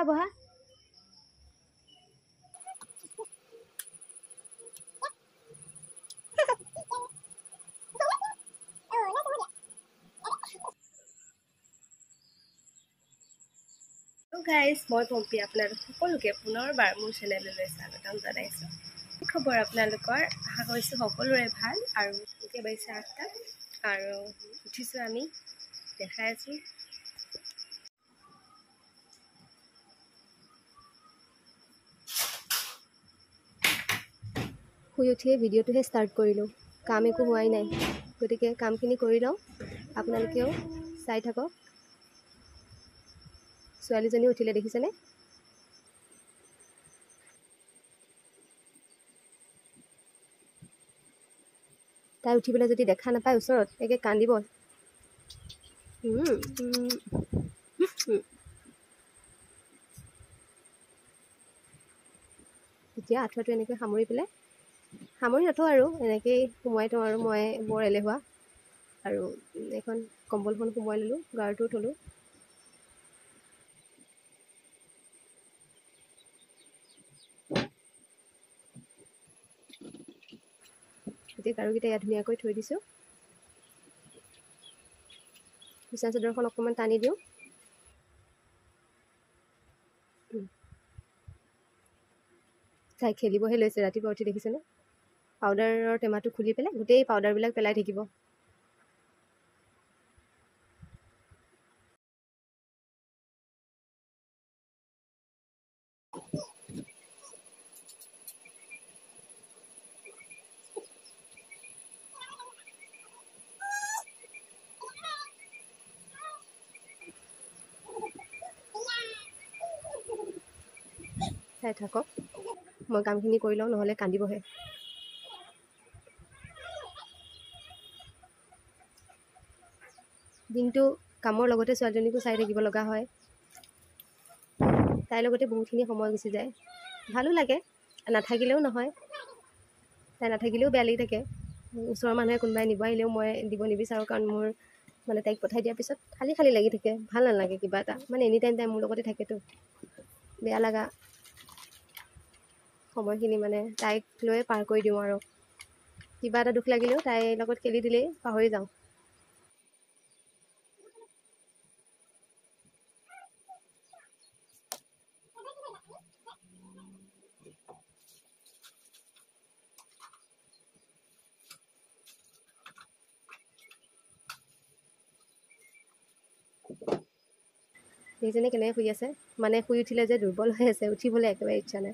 বহা গাইজ মই পম্পী আপোনালোক সকলোকে পুনৰবাৰ মোৰ চেনেললৈ স্বাগতম জনাইছোঁ। কি খবৰ আপোনালোকৰ? আশা কৰিছোঁ সকলোৰে ভাল। আৰু এতিয়া বাজিছে 8টা আৰু উঠিছোঁ আমি দেখাই আছোঁ। শুই উঠিয়ে ভিডিঅ'টোহে ষ্টাৰ্ট কৰিলোঁ। কাম একো হোৱাই নাই, গতিকে কামখিনি কৰি লওঁ, আপোনালোকেও চাই থাকক। ছোৱালীজনী উঠিলে দেখিছেনে? তাই উঠি পেলাই যদি দেখা নাপায় ওচৰত একে কান্দিব। এতিয়া আঁঠুৱাটো এনেকৈ সামৰি পেলাই সামৰি নথওঁ আৰু এনেকৈয়ে সোমোৱাই থওঁ। আৰু মই বৰ এলেহুৱা, আৰু এখন কম্বলখন সোমোৱাই ল'লোঁ, গাৰুটো থ'লোঁ। এতিয়া গাৰুকেইটা ইয়াত ধুনীয়াকৈ থৈ দিছোঁ। বিচনা চাদৰখন অকণমান টানি দিওঁ। তাই খেলিবহে লৈছে। ৰাতিপুৱা উঠি দেখিছেনে? পাউডাৰৰ টেমাটো খুলি পেলাই গোটেই পাউডাৰবিলাক পেলাই থাকিব। চাই থাকক, মই কামখিনি কৰি লওঁ, নহ'লে কান্দিবহে। দিনটো কামৰ লগতে ছোৱালীজনীকো চাই থাকিব লগা হয়। তাইৰ লগতে বহুতখিনি সময় গুচি যায়। ভালো লাগে, নাথাকিলেও নহয়। তাই নাথাকিলেও বেয়া লাগি থাকে। ওচৰৰ মানুহে কোনোবাই নিব আহিলেও মই দিব নিবিচাৰোঁ, কাৰণ মোৰ মানে তাইক পঠাই দিয়াৰ পিছত খালী খালী লাগি থাকে, ভাল নালাগে কিবা এটা। মানে এনি টাইম তাই মোৰ লগতে থাকেতো, বেয়া লগা সময়খিনি মানে তাইক লৈয়ে পাৰ কৰি দিওঁ। আৰু কিবা এটা দুখ লাগিলেও তাইৰ লগত খেলি দিলেই পাহৰি যাওঁ। দেখিছেনে কেনেকৈ শুই আছে? মানে শুই উঠিলে যে দুৰ্বল হৈ আছে, উঠিবলৈ একেবাৰে ইচ্ছা নাই।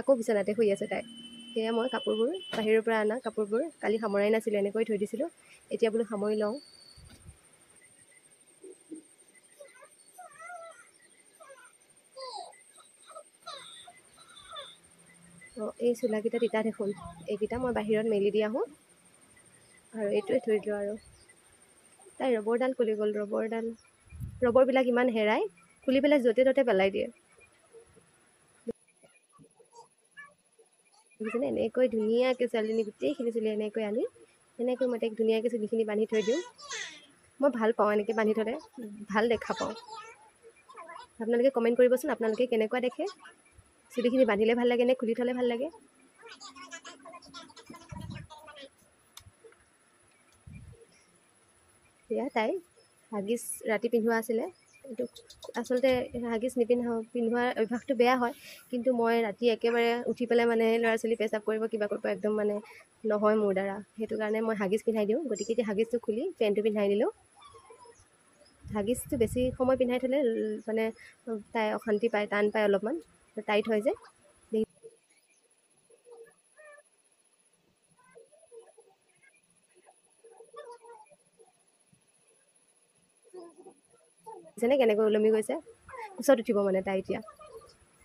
আকৌ বিচনাতে শুই আছে তাই। সেয়া মই কাপোৰবোৰ বাহিৰৰ পৰা অনা কাপোৰবোৰ কালি সামৰাই নাছিলোঁ, এনেকৈ থৈ দিছিলোঁ। এতিয়া বোলো সামৰি লওঁ। এই চোলাকেইটা তিতা দেখোন, এইকেইটা মই বাহিৰত মেলি দি আহোঁ। আৰু এইটোৱে থৈ দিওঁ। আৰু তাই ৰবৰডাল খুলি গ'ল। ৰবৰবিলাক ইমান হেৰাই, খুলি পেলাই য'তে ত'তে পেলাই দিয়ে। দেখিছেনে? এনেকৈ ধুনীয়াকৈ ছোৱালীজনী গোটেইখিনি চুলি এনেকৈ আনি এনেকৈ মই তাইক ধুনীয়াকৈ চুলিখিনি বান্ধি থৈ দিওঁ। মই ভাল পাওঁ এনেকৈ বান্ধি থ'লে, ভাল দেখা পাওঁ। আপোনালোকে কমেণ্ট কৰিবচোন, আপোনালোকে কেনেকুৱা দেখে? চুলিখিনি বান্ধিলে ভাল লাগে নে খুলি থ'লে ভাল লাগে? সেয়া তাই হাগিছ ৰাতি পিন্ধোৱা আছিলে। এইটো আচলতে হাগিছ পিন্ধোৱাৰ অভ্যাসটো বেয়া হয়, কিন্তু মই ৰাতি একেবাৰে উঠি পেলাই মানে ল'ৰা ছোৱালী পেচাব কৰিব কিবা কৰিব একদম মানে নহয় মোৰ দ্বাৰা। সেইটো কাৰণে মই হাগিছ পিন্ধাই দিওঁ। গতিকে এতিয়া হাগিছটো খুলি পেণ্টটো পিন্ধাই দিলোঁ। হাগিছটো বেছি সময় পিন্ধাই থ'লে মানে তাই অশান্তি পায়, টান পায় অলপমান, টাইট হয় যে। যেনে কেনেকৈ ওলমি গৈছে, কোচত উঠিব মানে তাই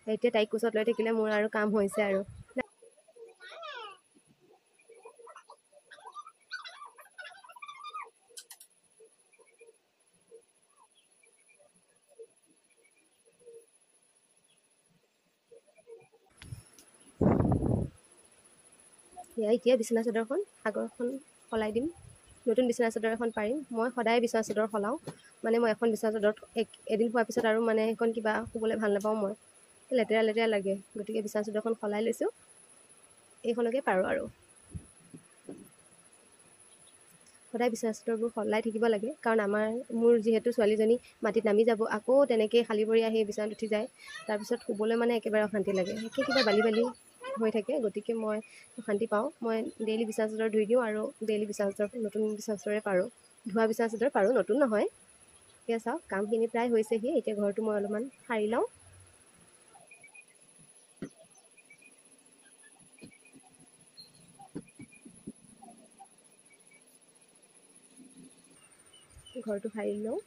এতিয়া তাইক কোচত লৈ থাকিলে মোৰ আৰু কাম হৈছে। আৰু সেয়া এতিয়া বিচনা চাদৰখন আগৰখন সলাই দিম, নতুন বিচনা চাদৰ এখন পাৰিম। মই সদায় বিচনা চাদৰ সলাওঁ, মানে মই এখন বিচনা চাদৰত এদিন শোৱাৰ পিছত আৰু মানে সেইখন কিবা শুবলৈ ভাল নাপাওঁ, মই লেতেৰা লেতেৰা লাগে। গতিকে বিচনা চাদৰখন সলাই লৈছোঁ, এইখনকে পাৰোঁ আৰু। সদায় বিচনা চাদৰবোৰ সলাই থাকিব লাগে, কাৰণ মোৰ যিহেতু ছোৱালীজনী মাটিত নামি যাব, আকৌ তেনেকৈ খালী ভৰি আহি বিচনাত উঠি যায়, তাৰপিছত শুবলৈ মানে একেবাৰে অশান্তি লাগে, সেই কিবা বালি বালি হৈ থাকে। গতিকে মই অশান্তি পাওঁ। মই ডেইলি বিচনা চাদৰ ধুই দিওঁ আৰু ডেইলি বিচনা চাদৰ নতুন বিচনা চাদৰে পাৰোঁ, ধোৱা বিচনা চাদৰ পাৰোঁ, নতুন নহয়। এতিয়া চাওক কামখিনি প্ৰায় হৈছেহি। এতিয়া ঘৰটো মই অলপমান সাৰি লওঁ। ঘৰটো সাৰি লওঁ।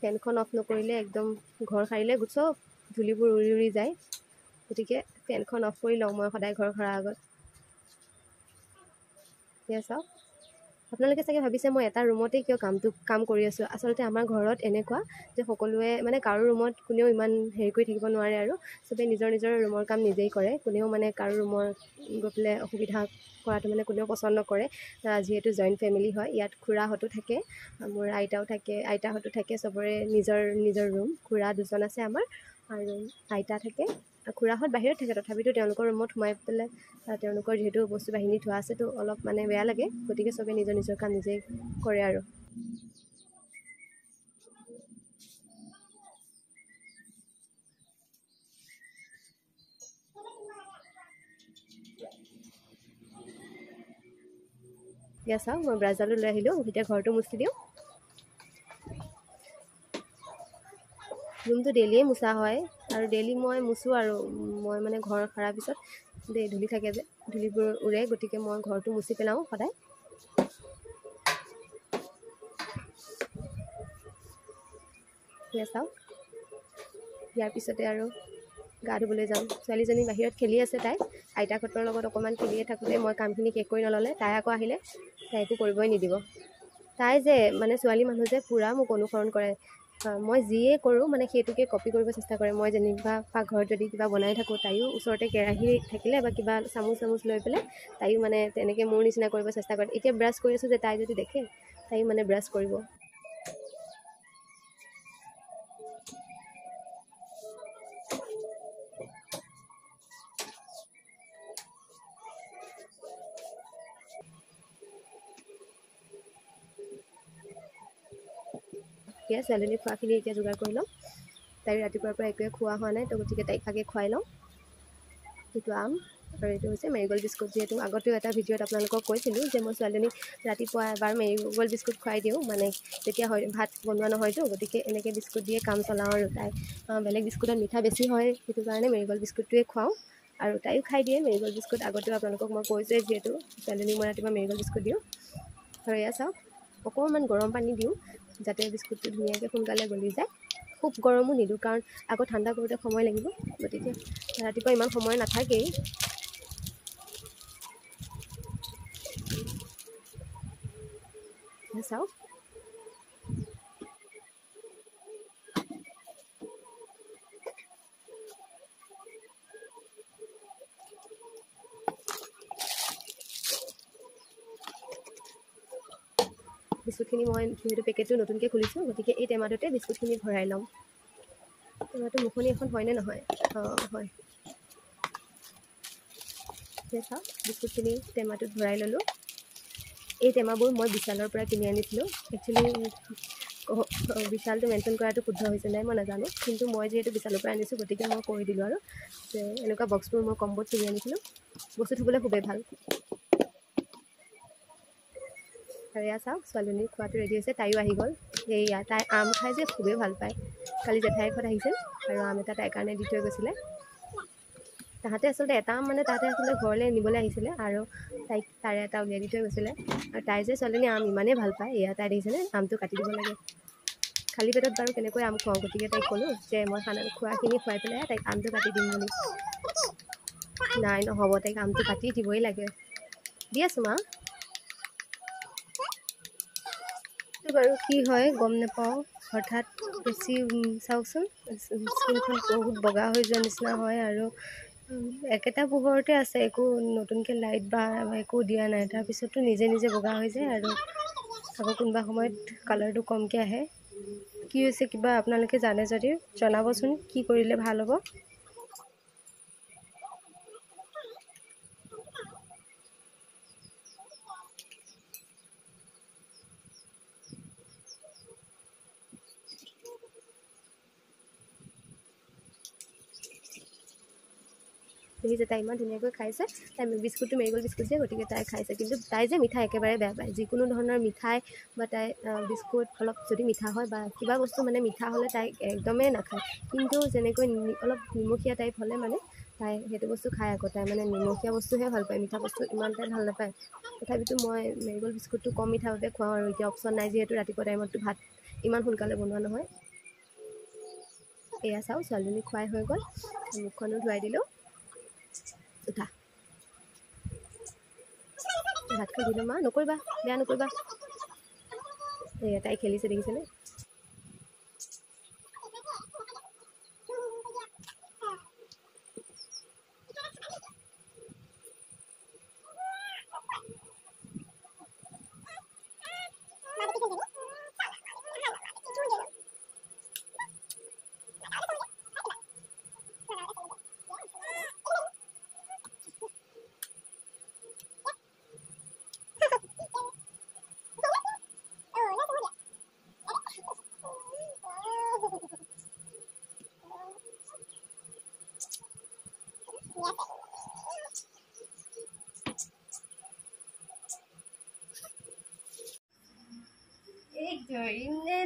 ফেনখন অফ নকৰিলে একদম ঘৰ সাৰিলে চব ধূলিবোৰ উৰি উৰি যায়। গতিকে ফেনখন অফ কৰি লওঁ মই সদায় ঘৰ সৰাৰ আগত। এতিয়া চাওক, আপোনালোকে চাগে ভাবিছে মই এটা ৰুমতে কিয় কাম কৰি আছোঁ। আচলতে আমাৰ ঘৰত এনেকুৱা যে সকলোৱে মানে কাৰো ৰুমত কোনেও ইমান হেৰি কৰি থাকিব নোৱাৰে, আৰু চবেই নিজৰ নিজৰ ৰুমৰ কাম নিজেই কৰে। কোনেও মানে কাৰো ৰুমৰ গৈ পেলাই অসুবিধা কৰাটো মানে কোনেও পচন্দ নকৰে। যিহেতু জইণ্ট ফেমিলি হয়, ইয়াত খুৰাহঁতো থাকে, মোৰ আইতাহঁতো থাকে, চবৰে নিজৰ নিজৰ ৰুম। খুৰা দুজন আছে আমাৰ, আৰু আইতা থাকে। খুৰাহঁত বাহিৰত থাকে, তথাপিতো তেওঁলোকৰ ৰুমত সোমাই পেলাই তেওঁলোকৰ যিহেতু বস্তু বাহিনী থোৱা আছে, তো অলপ মানে বেয়া লাগে। গতিকে চবেই নিজৰ নিজৰ কাম নিজেই কৰে আৰু। এতিয়া চাওক, মই ব্ৰাছডালো লৈ আহিলোঁ। এতিয়া ঘৰটো মুচি দিওঁ। ৰুমটো ডেইলিয়ে মোচা হয়, আৰু ডেইলি মই মুচোঁ আৰু। মই মানে ঘৰ সৰাৰ পিছত ধূলি থাকে যে, ধূলিবোৰ উৰে, গতিকে মই ঘৰটো মুচি পেলাওঁ সদায়। এতিয়া চাওক, ইয়াৰ পিছতে আৰু গা ধুবলৈ যাওঁ। ছোৱালীজনী বাহিৰত খেলি আছে, তাই আইতাকহঁতৰ লগত অকণমান খেলিয়ে থাকোঁতে মই কামখিনি শেষ কৰি নল'লে তাই আকৌ আহিলে তাই একো কৰিবই নিদিব। তাই যে মানে ছোৱালী মানুহ যে পূৰা মোক অনুসৰণ কৰে। মই যিয়ে কৰোঁ মানে সেইটোকে কপি কৰিব চেষ্টা কৰে। মই যেনিবা পাকঘৰত যদি কিবা বনাই থাকোঁ, তাইও ওচৰতে কেৰাহী থাকিলে বা কিবা চামুচ লৈ পেলাই তাইও মানে তেনেকৈ মোৰ নিচিনা কৰিব চেষ্টা কৰে। এতিয়া ব্ৰাছ কৰি আছোঁ যে তাই যদি দেখে, তাইও মানে ব্ৰাছ কৰিব। এতিয়া ছোৱালীজনী খোৱাখিনি এতিয়া যোগাৰ কৰি লওঁ। তাইক ৰাতিপুৱাৰ পৰা একোৱে খোৱা হোৱা নাই, তো গতিকে তাইক আগে খুৱাই লওঁ। এইটো আম আৰু এইটো হৈছে মেৰিগ'ল্ড বিস্কুট। যিহেতু আগতেও এটা ভিডিঅ'ত আপোনালোকক কৈছিলোঁ যে মই ছোৱালীজনীক ৰাতিপুৱা এবাৰ মেৰিগ'ল্ড বিস্কুট খুৱাই দিওঁ, মানে তেতিয়া হয় ভাত বনোৱা নহয়তো, গতিকে এনেকৈ বিস্কুট দিয়ে কাম চলাওঁ। আৰু তাই বেলেগ বিস্কুটত মিঠা বেছি হয়, সেইটো কাৰণে মেৰিগ'ল্ড বিস্কুটটোৱে খুৱাওঁ, আৰু তাইও খাই দিয়ে মেৰিগ'ল্ড বিস্কুট। আগতেও আপোনালোকক মই কৈছোঁৱে, যিহেতু ছোৱালীজনীক মই ৰাতিপুৱা মেৰিগ'ল্ড বিস্কুট দিওঁ। আৰু এয়া চাওক, অকণমান গৰম পানী দিওঁ যাতে বিস্কুটটো ধুনীয়াকৈ সোনকালে গলি যায়। খুব গৰমো নিদিওঁ, কাৰণ আকৌ ঠাণ্ডা কৰোঁতে সময় লাগিব, গতিকে ৰাতিপুৱা ইমান সময় নাথাকেই। চাওক, বিস্কুটখিনি মই যিহেতু পেকেটটো নতুনকৈ খুলিছোঁ, গতিকে এই টেমাটোতে বিস্কুটখিনি ভৰাই ল'ম। টেমাটো মুখনি এখন হয়নে নহয়? হয়। চাওক, বিস্কুটখিনি টেমাটোত ভৰাই ল'লোঁ। এই টেমাবোৰ মই বিশালৰ পৰা কিনি আনিছিলোঁ। একচুৱেলি বিশালটো মেনশ্যন কৰাটো শুদ্ধ হৈছে নাই মই নাজানো, কিন্তু মই যিহেতু বিশালৰ পৰা আনিছোঁ, গতিকে মই কৈ দিলোঁ আৰু যে এনেকুৱা বক্সবোৰ মই কম্বত কিনি আনিছিলোঁ। বস্তু থ'বলৈ খুবেই ভাল। আৰু এয়া চাওক, ছোৱালীজনী খোৱাটো ৰেডি হৈছে, তাইও আহি গ'ল। এয়া তাই আম খাই যে খুবেই ভাল পায়। কালি জেঠাইৰ ঘৰত আহিছিল আৰু আম এটা তাইৰ কাৰণে দি থৈ গৈছিলে। তাহাঁতে আচলতে এটা আম মানে তাহাঁতে আচলতে ঘৰলৈ নিবলৈ আহিছিলে, আৰু তাইক তাৰে এটা উলিয়াই দি থৈ গৈছিলে। আৰু তাই যে ছোৱালীজনী আম ইমানেই ভাল পায়, এয়া তাই দেখিছেনে আমটো কাটি দিব লাগে। খালী পেটত বাৰু কেনেকৈ আম খুৱাওঁ, গতিকে তাইক ক'লোঁ যে মই খোৱাখিনি খুৱাই পেলাই তাইক আমটো কাটি দিম বুলি। নাই, নহ'ব, তাইক আমটো কাটি দিবই লাগে। দি আছোঁ মা। বাৰু কি হয় গম নাপাওঁ, হঠাৎ বেছি চাওকচোন স্কিনখন বহুত বগা হৈ যোৱা নিচিনা হয়, আৰু একেটা পোহৰতে আছে, একো নতুনকৈ লাইট বা একো দিয়া নাই, তাৰপিছতো নিজে নিজে বগা হৈ যায়। আৰু আকৌ কোনোবা সময়ত কালাৰটো কমকৈ আহে। কি হৈছে কিবা আপোনালোকে জানে যদি জনাবচোন, কি কৰিলে ভাল হ'ব। দেখিছে তাই ইমান ধুনীয়াকৈ খাইছে। তাই বিস্কুটটো মেৰিগ'ল্ড বিস্কুট দিয়ে, গতিকে তাই খাইছে। কিন্তু তাই যে মিঠাই একেবাৰে বেয়া পায়। যিকোনো ধৰণৰ মিঠাই বা তাই বিস্কুট অলপ যদি মিঠা হয় বা কিবা বস্তু মানে মিঠা হ'লে তাই একদমেই নাখায়। কিন্তু যেনেকৈ অলপ নিমখীয়া টাইপ হ'লে মানে তাই সেইটো বস্তু খায়। আকৌ তাই মানে নিমখীয়া বস্তুহে ভাল পায়, মিঠা বস্তু ইমান তাই ভাল নাপায়। তথাপিতো মই মেৰিগ'ল্ড বিস্কুটটো কম মিঠা বাবে খুৱাওঁ আৰু। এতিয়া অপশ্যন নাই যিহেতু ৰাতিপুৱা টাইমততো ভাত ইমান সোনকালে বনোৱা নহয়। এয়া চাওঁ, ছোৱালীজনী খুৱাই হৈ গ'ল, মুখখনো ধুৱাই দিলোঁ। উঠা, ভাত খাই দিলোঁ। মা নকৰিবা, বেয়া নকৰিবা। এয়া তাই খেলিছে, দেখিছেনে?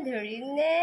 ধৰিম নে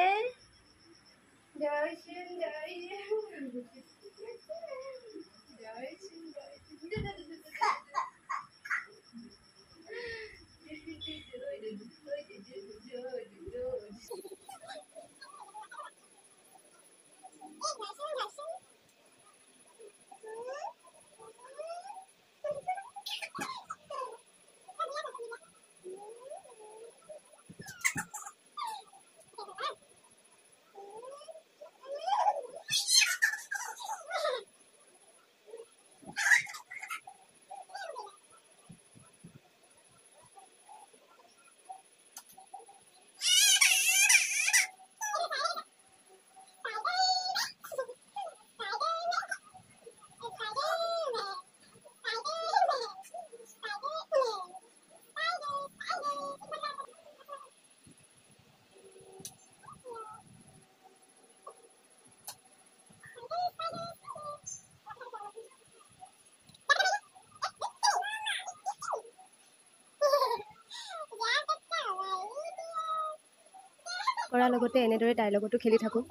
কৰাৰ লগতে এনেদৰে তাইৰ লগতো খেলি থাকোঁ।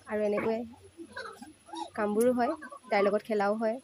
আৰু এনেকৈ কামবোৰো হয়, তাইৰ লগত খেলাও হয়।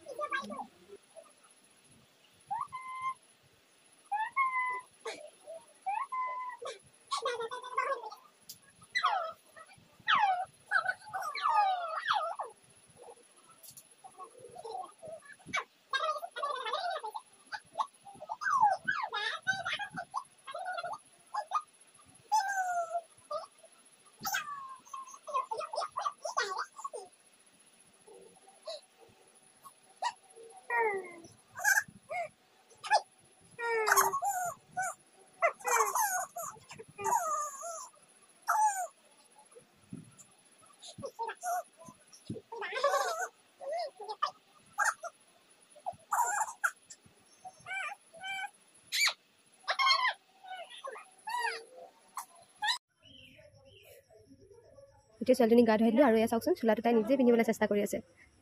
এতিয়া ছোৱালীজনী গা ধুৱাই দিলোঁ। আৰু এয়া চাওকচোন, চোলাটো তাই নিজে পিন্ধিবলৈ চেষ্টা কৰি আছে।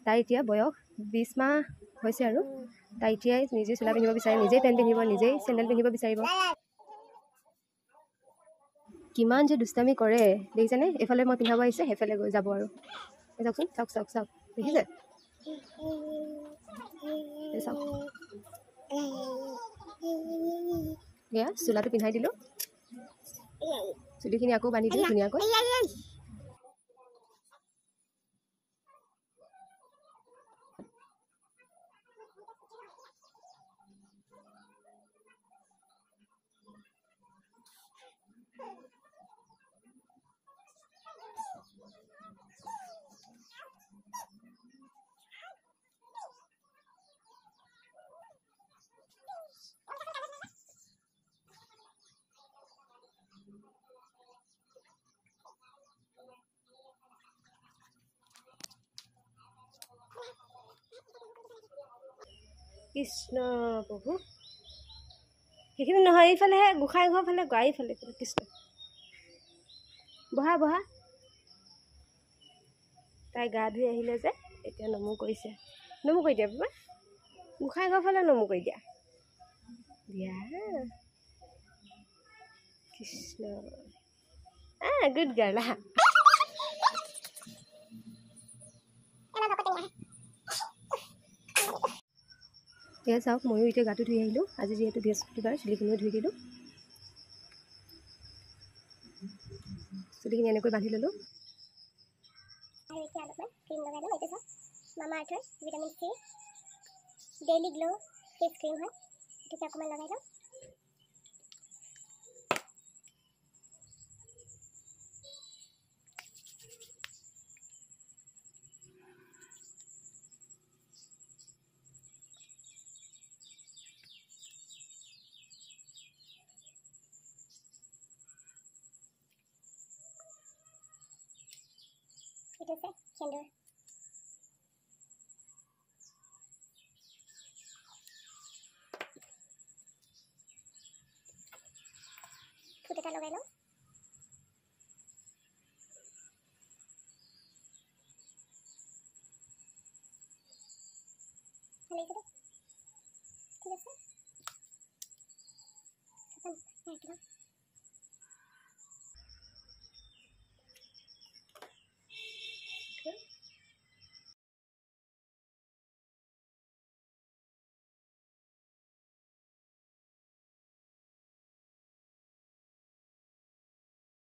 তাই এতিয়া বয়স 20 মাহ হৈছে আৰু তাই এতিয়াই নিজে চোলা পিন্ধিব বিচাৰে, নিজেই পেণ্ট পিন্ধিব, নিজেই চেণ্ডেল পিন্ধিব বিচাৰিব। কিমান যে দুষ্টামি কৰে দেখিছেনে? এইফালে মই পিন্ধাব আহিছে, সেইফালে গৈ যাব আৰু। চাওকচোন, চাওক দেখিছে? চাওক, এয়া চোলাটো পিন্ধাই দিলোঁ, চুলিখিনি আকৌ বান্ধি দিলোঁ ধুনীয়াকৈ। কৃষ্ণ প্ৰভু সেইখিনি নহয় এইফালেহে গোসাঁই ঘৰ ফালে গোৱাই ফালে কৃষ্ণ বহা বহা তাই গা ধুই আহিলে যে এতিয়া নমো কৰিছে নমো কৰি দিয়া বাবা গোসাঁই ঘৰ ফালে নমো কৰি দিয়া দিয়া কৃষ্ণ গুড গাৰ্ল আহা এয়া চাওক ময়ো এতিয়া গাটো ধুই আহিলোঁ আজি যিহেতু বৃহস্পতিবাৰ চুলিখিনিও ধুই দিলোঁ চুলিখিনি এনেকৈ বান্ধি ল'লোঁ আৰু এতিয়া অলপমান ক্ৰীম লগাই লওঁ এইটো চাওক মামা আৰ্থৰ vitamin C daily glow face cream হয় এইটোকে অকণমান লগাই লওঁ এইটো আছে সেন্দুৰ ফুট এটা লগাই লওঁ ভাল লাগিছে দেই ঠিক আছে